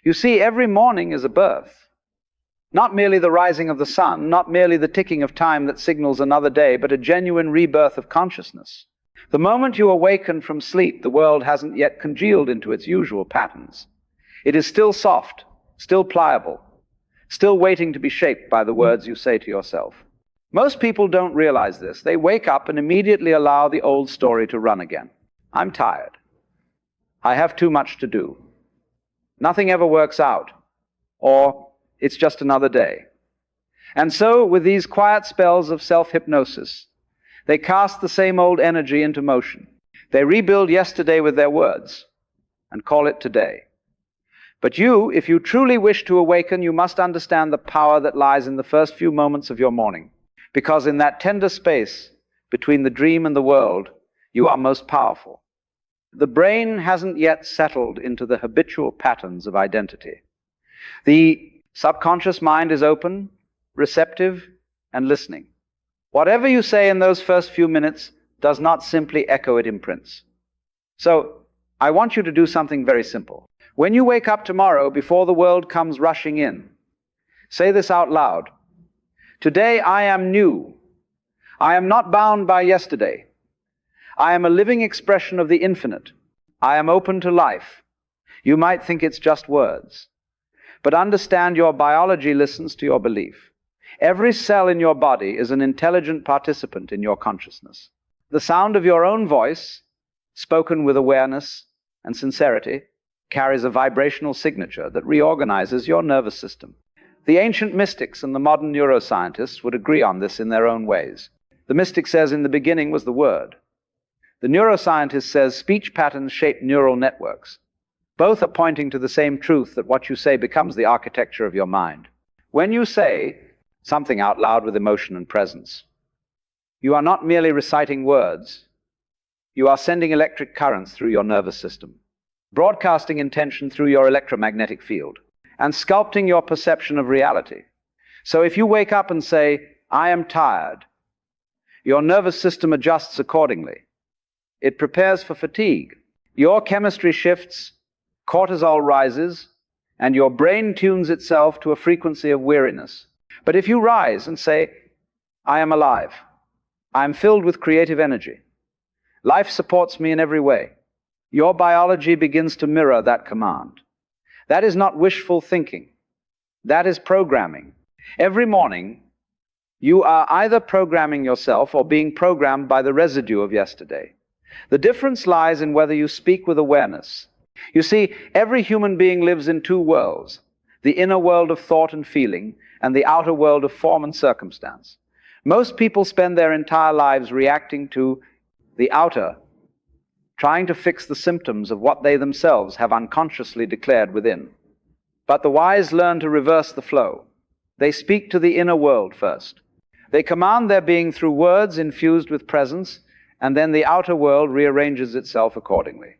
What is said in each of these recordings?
You see, every morning is a birth. Not merely the rising of the sun, not merely the ticking of time that signals another day, but a genuine rebirth of consciousness. The moment you awaken from sleep, the world hasn't yet congealed into its usual patterns. It is still soft, still pliable, still waiting to be shaped by the words you say to yourself. Most people don't realize this. They wake up and immediately allow the old story to run again. I'm tired. I have too much to do. Nothing ever works out. Or it's just another day. And so, with these quiet spells of self-hypnosis, they cast the same old energy into motion. They rebuild yesterday with their words and call it today. But you, if you truly wish to awaken, you must understand the power that lies in the first few moments of your morning. Because in that tender space between the dream and the world, you are most powerful. The brain hasn't yet settled into the habitual patterns of identity. The subconscious mind is open, receptive, and listening. Whatever you say in those first few minutes does not simply echo its imprints. So, I want you to do something very simple. When you wake up tomorrow, before the world comes rushing in, say this out loud. Today I am new. I am not bound by yesterday. I am a living expression of the infinite. I am open to life. You might think it's just words. But understand your biology listens to your belief. Every cell in your body is an intelligent participant in your consciousness. The sound of your own voice, spoken with awareness and sincerity, carries a vibrational signature that reorganizes your nervous system. The ancient mystics and the modern neuroscientists would agree on this in their own ways. The mystic says in the beginning was the word. The neuroscientist says speech patterns shape neural networks. Both are pointing to the same truth that what you say becomes the architecture of your mind. When you say something out loud with emotion and presence, you are not merely reciting words. You are sending electric currents through your nervous system, broadcasting intention through your electromagnetic field, and sculpting your perception of reality. So if you wake up and say, I am tired, your nervous system adjusts accordingly. It prepares for fatigue. Your chemistry shifts, cortisol rises, and your brain tunes itself to a frequency of weariness. But if you rise and say, I am alive, I am filled with creative energy, life supports me in every way, your biology begins to mirror that command. That is not wishful thinking. That is programming. Every morning, you are either programming yourself or being programmed by the residue of yesterday. The difference lies in whether you speak with awareness. You see, every human being lives in two worlds, the inner world of thought and feeling, and the outer world of form and circumstance. Most people spend their entire lives reacting to the outer, trying to fix the symptoms of what they themselves have unconsciously declared within. But the wise learn to reverse the flow. They speak to the inner world first. They command their being through words infused with presence, and then the outer world rearranges itself accordingly.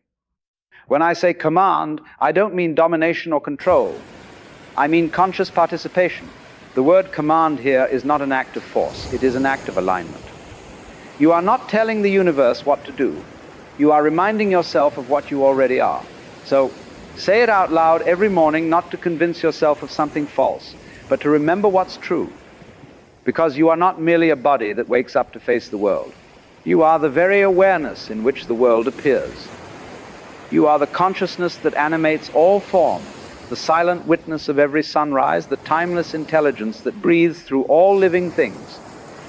When I say command, I don't mean domination or control. I mean conscious participation. The word command here is not an act of force. It is an act of alignment. You are not telling the universe what to do. You are reminding yourself of what you already are. So, say it out loud every morning, not to convince yourself of something false, but to remember what's true. Because you are not merely a body that wakes up to face the world. You are the very awareness in which the world appears. You are the consciousness that animates all form, the silent witness of every sunrise, the timeless intelligence that breathes through all living things.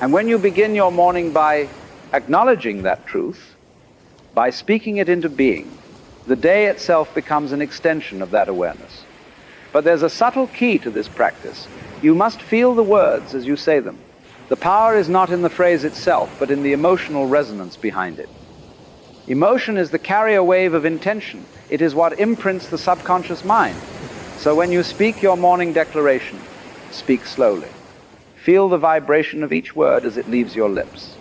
And when you begin your morning by acknowledging that truth, by speaking it into being, the day itself becomes an extension of that awareness. But there's a subtle key to this practice. You must feel the words as you say them. The power is not in the phrase itself, but in the emotional resonance behind it. Emotion is the carrier wave of intention. It is what imprints the subconscious mind. So when you speak your morning declaration, speak slowly. Feel the vibration of each word as it leaves your lips.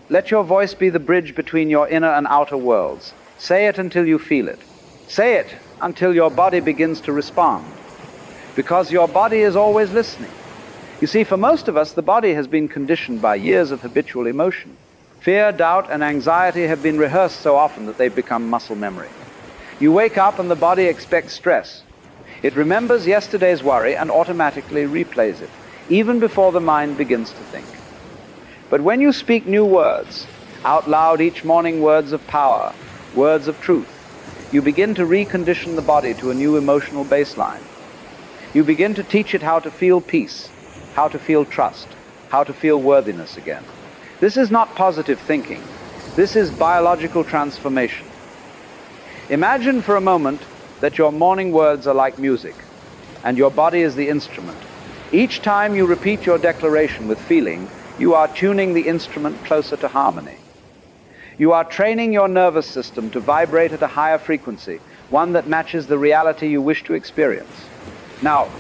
Let your voice be the bridge between your inner and outer worlds. Say it until you feel it. Say it until your body begins to respond. Because your body is always listening. You see, for most of us, the body has been conditioned by years of habitual emotion. Fear, doubt, and anxiety have been rehearsed so often that they've become muscle memory. You wake up and the body expects stress. It remembers yesterday's worry and automatically replays it, even before the mind begins to think. But when you speak new words, out loud each morning, words of power, words of truth, you begin to recondition the body to a new emotional baseline. You begin to teach it how to feel peace, how to feel trust, how to feel worthiness again. This is not positive thinking. This is biological transformation. Imagine for a moment that your morning words are like music, and your body is the instrument. Each time you repeat your declaration with feeling, you are tuning the instrument closer to harmony. You are training your nervous system to vibrate at a higher frequency, one that matches the reality you wish to experience. Now,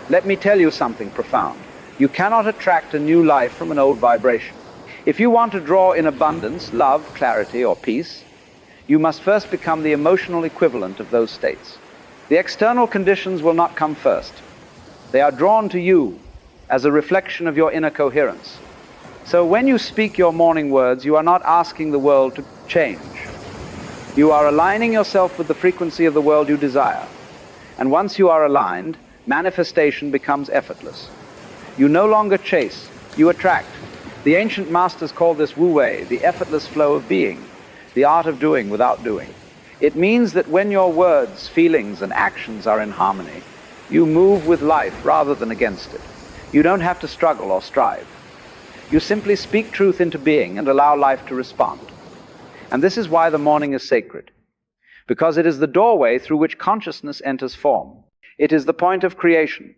let me tell you something profound. You cannot attract a new life from an old vibration. If you want to draw in abundance, love, clarity, or peace, you must first become the emotional equivalent of those states. The external conditions will not come first. They are drawn to you as a reflection of your inner coherence. So when you speak your morning words, you are not asking the world to change. You are aligning yourself with the frequency of the world you desire. And once you are aligned, manifestation becomes effortless. You no longer chase, you attract. The ancient masters called this wu-wei, the effortless flow of being, the art of doing without doing. It means that when your words, feelings, and actions are in harmony, you move with life rather than against it. You don't have to struggle or strive. You simply speak truth into being and allow life to respond. And this is why the morning is sacred, because it is the doorway through which consciousness enters form. It is the point of creation,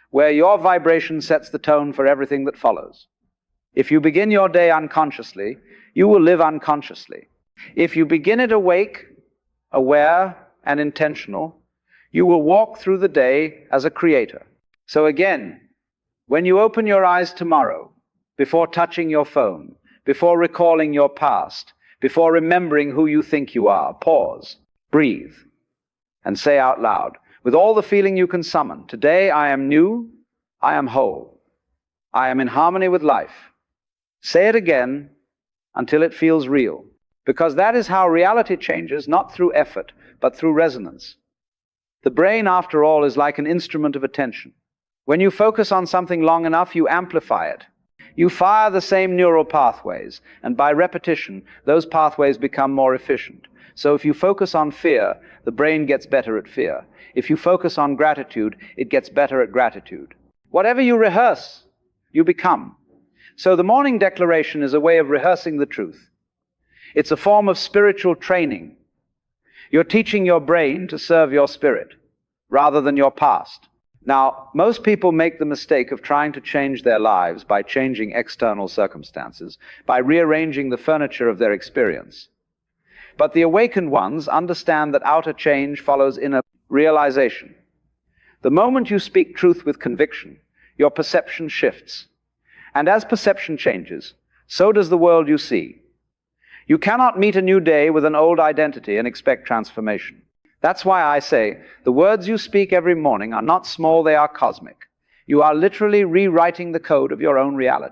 where your vibration sets the tone for everything that follows. If you begin your day unconsciously, you will live unconsciously. If you begin it awake, aware, and intentional, you will walk through the day as a creator. So again, when you open your eyes tomorrow, before touching your phone, before recalling your past, before remembering who you think you are, pause, breathe, and say out loud, with all the feeling you can summon, today I am new, I am whole, I am in harmony with life. Say it again until it feels real, because that is how reality changes, not through effort, but through resonance. The brain, after all, is like an instrument of attention. When you focus on something long enough, you amplify it. You fire the same neural pathways, and by repetition, those pathways become more efficient. So if you focus on fear, the brain gets better at fear. If you focus on gratitude, it gets better at gratitude. Whatever you rehearse, you become. So the morning declaration is a way of rehearsing the truth. It's a form of spiritual training. You're teaching your brain to serve your spirit, rather than your past. Now, most people make the mistake of trying to change their lives by changing external circumstances, by rearranging the furniture of their experience. But the awakened ones understand that outer change follows inner realization. The moment you speak truth with conviction, your perception shifts. And as perception changes, so does the world you see. You cannot meet a new day with an old identity and expect transformation. That's why I say the words you speak every morning are not small, they are cosmic. You are literally rewriting the code of your own reality.